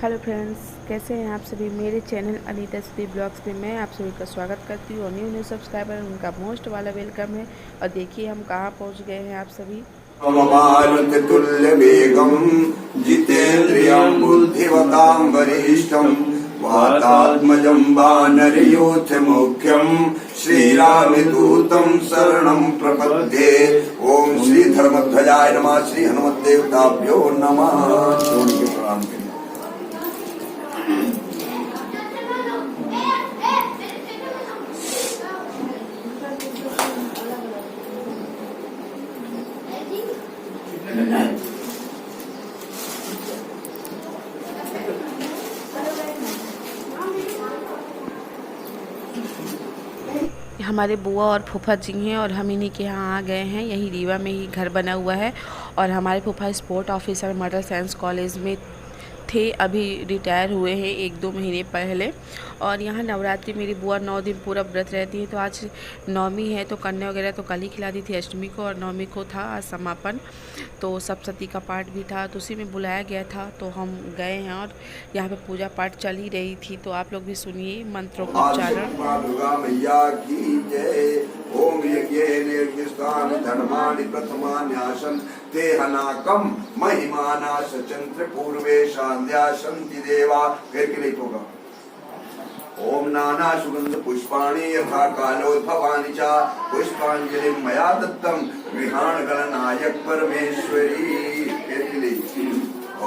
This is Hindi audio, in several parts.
हेलो फ्रेंड्स, कैसे हैं आप सभी। मेरे चैनल अनीता सुधी ब्लॉग्स में मैं आप सभी का स्वागत करती हूँ और न्यू सब्सक्राइबर उनका मोस्ट वाला वेलकम है। और देखिए हम कहाँ पहुँच गए हैं आप सभी। तुल्यवेगं जितेन्द्रियं बुद्धिमतां वरिष्ठं वातात्मजं वानरयोधमुख्यं श्रीरामदूतं शरणं प्रपद्ये। ओम श्री धर्मध्वजाय नमः। श्री हनुमद्देवताभ्यो नमः। प्रणाम करें। हमारे बुआ और फूफा जी हैं और हम इन्हीं के यहाँ आ गए हैं। यही रीवा में ही घर बना हुआ है और हमारे फूफा sport officer model science college में थे, अभी रिटायर हुए हैं 1-2 महीने पहले। और यहाँ नवरात्रि मेरी बुआ 9 दिन पूरा व्रत रहती है। तो आज नवमी है तो कन्या वगैरह तो कल ही खिला दी थी, अष्टमी को, और नवमी को था आज समापन। तो सप्तशती का पाठ भी था तो उसी में बुलाया गया था तो हम गए हैं और यहाँ पे पूजा पाठ चल ही रही थी। तो आप लोग भी सुनिए मंत्रों का उच्चारण। दुर्गा मैया की जय। ओम धर्माणि प्रथमान्यासन ते हनाकम महिमाना सचंद्र पूर्वे शांध्या संति देवा। फिर के लिए होगा। ओम नाना सुगंध पुष्पाणि यथा कालोद्भवानि च पुष्पांजलि मया दत्तम गृहाण गणनायक परमेश्वरी। फिर के लिए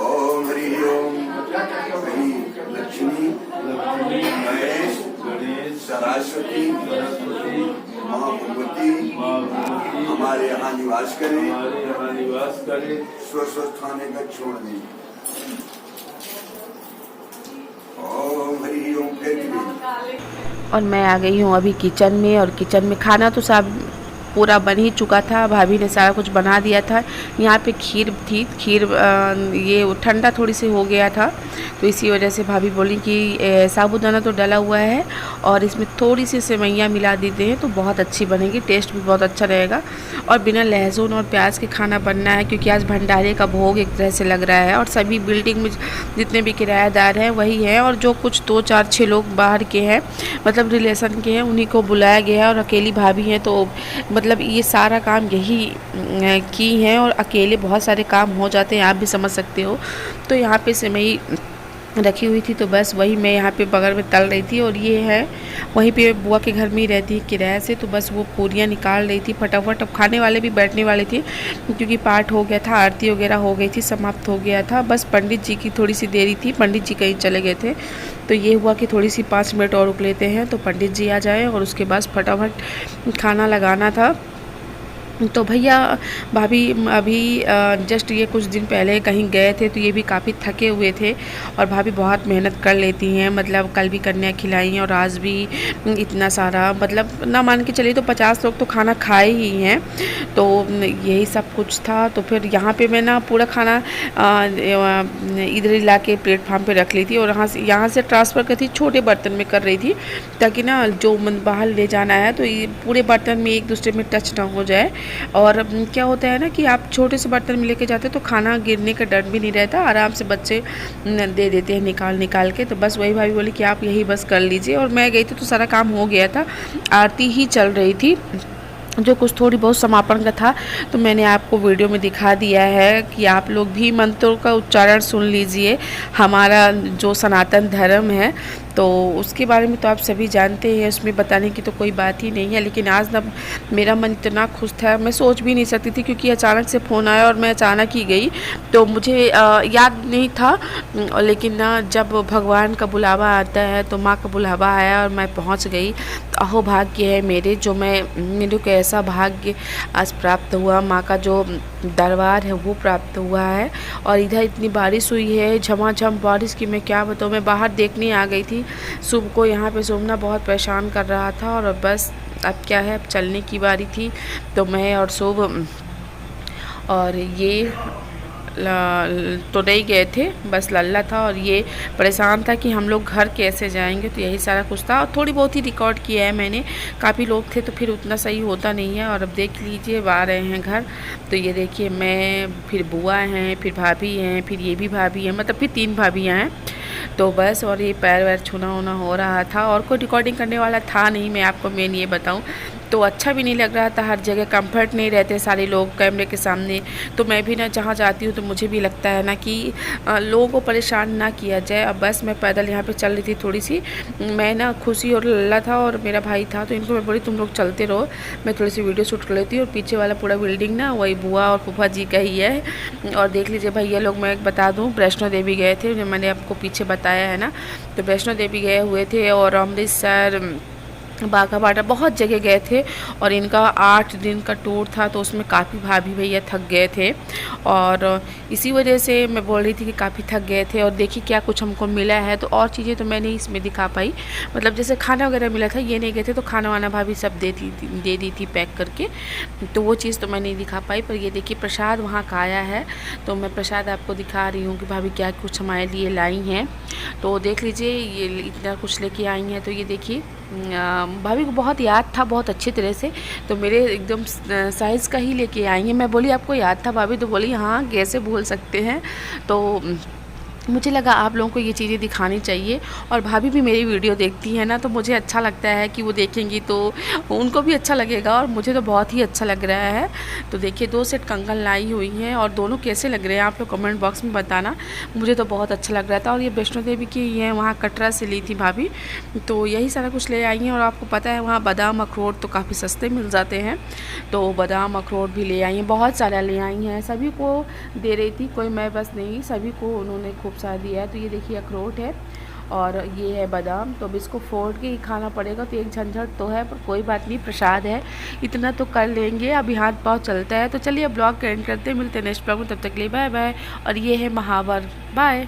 ओम हरि ओम हरि लक्ष्मी गणेश सरस्वती माँ भगवती हमारे यहाँ निवास करें। स्वस्थ खाने का छोड़ दें। ओम हरि ओम। और मैं आ गई हूँ अभी किचन में। और किचन में खाना तो सब पूरा बन ही चुका था, भाभी ने सारा कुछ बना दिया था। यहाँ पे खीर थी, खीर ये ठंडा थोड़ी सी हो गया था तो इसी वजह से भाभी बोली कि साबूदाना तो डला हुआ है और इसमें थोड़ी सी सेवइयाँ मिला देते हैं तो बहुत अच्छी बनेगी, टेस्ट भी बहुत अच्छा रहेगा। और बिना लहसुन और प्याज के खाना बनना है क्योंकि आज भंडारे का भोग एक तरह से लग रहा है। और सभी बिल्डिंग में जितने भी किराएदार हैं वही हैं और जो कुछ 2-4-6 लोग बाहर के हैं मतलब रिलेशन के हैं उन्हीं को बुलाया गया है। और अकेली भाभी हैं तो मतलब ये सारा काम यही की हैं और अकेले बहुत सारे काम हो जाते हैं, आप भी समझ सकते हो। तो यहाँ पे सेवई रखी हुई थी तो बस वही मैं यहाँ पे बगल में तल रही थी। और ये है वहीं पे बुआ के घर में ही रहती है किराए से तो बस वो पूरियाँ निकाल रही थी फटाफट। अब खाने वाले भी बैठने वाले थे क्योंकि पाठ हो गया था, आरती वगैरह हो गई थी, समाप्त हो गया था। बस पंडित जी की थोड़ी सी देरी थी, पंडित जी कहीं चले गए थे तो ये हुआ कि थोड़ी सी 5 मिनट और रुक लेते हैं तो पंडित जी आ जाए और उसके बाद फटाफट खाना लगाना था। तो भैया भाभी अभी जस्ट ये कुछ दिन पहले कहीं गए थे तो ये भी काफ़ी थके हुए थे। और भाभी बहुत मेहनत कर लेती हैं, मतलब कल भी कन्या खिलाई और आज भी इतना सारा, मतलब ना मान के चलिए तो 50 लोग तो खाना खाए ही हैं। तो यही सब कुछ था। तो फिर यहाँ पे मैं ना पूरा खाना इधर ला के प्लेटफार्म पे रख ली थी और यहाँ से ट्रांसफ़र कर थी, छोटे बर्तन में कर रही थी ताकि ना जो बाहर ले जाना है तो ये पूरे बर्तन में एक दूसरे में टच ना हो जाए। और क्या होता है ना कि आप छोटे से बर्तन में लेके जाते तो खाना गिरने का डर भी नहीं रहता, आराम से बच्चे दे देते हैं निकाल के। तो बस वही भाभी बोली कि आप यही बस कर लीजिए। और मैं गई थी तो सारा काम हो गया था, आरती ही चल रही थी, जो कुछ थोड़ी बहुत समापन का था तो मैंने आपको वीडियो में दिखा दिया है कि आप लोग भी मंत्रों का उच्चारण सुन लीजिए। हमारा जो सनातन धर्म है तो उसके बारे में तो आप सभी जानते हैं, उसमें बताने की तो कोई बात ही नहीं है। लेकिन आज ना मेरा मन इतना खुश था, मैं सोच भी नहीं सकती थी क्योंकि अचानक से फ़ोन आया और मैं अचानक ही गई तो मुझे याद नहीं था। लेकिन ना जब भगवान का बुलावा आता है तो माँ का बुलावा आया और मैं पहुँच गई। तो अहो भाग्य है मेरे मेरे को ऐसा भाग्य आज प्राप्त हुआ, माँ का जो दरबार है वो प्राप्त हुआ है। और इधर इतनी बारिश हुई है, झमाझम बारिश की मैं क्या बताऊँ। मैं बाहर देखने आ गई थी शुभ को, यहाँ पे सोमना बहुत परेशान कर रहा था और बस अब क्या है, अब चलने की बारी थी। तो मैं और शुभ और ये तो नहीं गए थे, बस लल्ला था और ये परेशान था कि हम लोग घर कैसे जाएंगे। तो यही सारा कुछ था और थोड़ी बहुत ही रिकॉर्ड किया है मैंने, काफ़ी लोग थे तो फिर उतना सही होता नहीं है। और अब देख लीजिए आ रहे हैं घर, तो ये देखिए मैं, फिर बुआ हैं, फिर भाभी हैं, फिर ये भी भाभी हैं, मतलब फिर 3 भाभियाँ हैं। तो बस, और ये पैर वैर छूना वूना हो रहा था, और कोई रिकॉर्डिंग करने वाला था नहीं, मैं आपको मेन ये बताऊं। तो अच्छा भी नहीं लग रहा था, हर जगह कंफर्ट नहीं रहते सारे लोग कैमरे के सामने। तो मैं भी ना जहाँ जाती हूँ तो मुझे भी लगता है ना कि लोगों को परेशान ना किया जाए। अब बस मैं पैदल यहाँ पे चल रही थी थोड़ी सी, मैं ना खुशी और लल्ला था और मेरा भाई था, तो इनको मैं बोली तुम लोग चलते रहो, मैं थोड़ी सी वीडियो शूट कर लेती हूँ। और पीछे वाला पूरा बिल्डिंग ना वही बुआ और फूफा जी का ही है। और देख लीजिए भैया लोग, मैं बता दूँ वैष्णो देवी गए थे, जो मैंने आपको पीछे बताया है ना, तो वैष्णो देवी गए हुए थे, और अमृतसर, बाघा बार्डर, बहुत जगह गए थे। और इनका 8 दिन का टूर था, तो उसमें काफ़ी भाभी भैया थक गए थे, और इसी वजह से मैं बोल रही थी कि काफ़ी थक गए थे। और देखिए क्या कुछ हमको मिला है, तो और चीज़ें तो मैं नहीं इसमें दिखा पाई, मतलब जैसे खाना वगैरह मिला था, ये नहीं गए थे तो खाना वाना भाभी सब दे दी थी पैक करके, तो वो चीज़ तो मैं नहीं दिखा पाई। पर ये देखिए प्रसाद वहाँ का आया है, तो मैं प्रसाद आपको दिखा रही हूँ कि भाभी क्या कुछ हमारे लिए लाई हैं। तो देख लीजिए ये इतना कुछ लेके आई हैं। तो ये देखिए भाभी को बहुत याद था, बहुत अच्छी तरह से, तो मेरे एकदम साइज़ का ही लेके आई हैं। मैं बोली आपको याद था भाभी, तो बोली हाँ कैसे भूल सकते हैं। तो मुझे लगा आप लोगों को ये चीज़ें दिखानी चाहिए, और भाभी भी मेरी वीडियो देखती है ना, तो मुझे अच्छा लगता है कि वो देखेंगी तो उनको भी अच्छा लगेगा, और मुझे तो बहुत ही अच्छा लग रहा है। तो देखिए 2 सेट कंगन लाई हुई हैं, और दोनों कैसे लग रहे हैं आप लोग कमेंट बॉक्स में बताना, मुझे तो बहुत अच्छा लग रहा था। और ये वैष्णो देवी की ही है, वहाँ कटरा से ली थी भाभी, तो यही सारा कुछ ले आई हैं। और आपको पता है वहाँ बादाम अखरोट तो काफ़ी सस्ते मिल जाते हैं, तो बादाम अखरोट भी ले आई हैं, बहुत सारा ले आई हैं, सभी को दे रही थी, कोई मैं बस नहीं, सभी को उन्होंने खूब सारा दिया है। तो ये देखिए अखरोट है, और ये है बादाम, तो अब इसको फोड़ के ही खाना पड़ेगा, तो एक झंझट तो है, पर कोई बात नहीं, प्रसाद है, इतना तो कर लेंगे, अभी हाथ पाँव चलता है। तो चलिए ब्लॉग का एंड करते हैं, मिलते हैं नेक्स्ट ब्लॉग में, तब तक के लिए बाय बाय। और ये है महावर, बाय।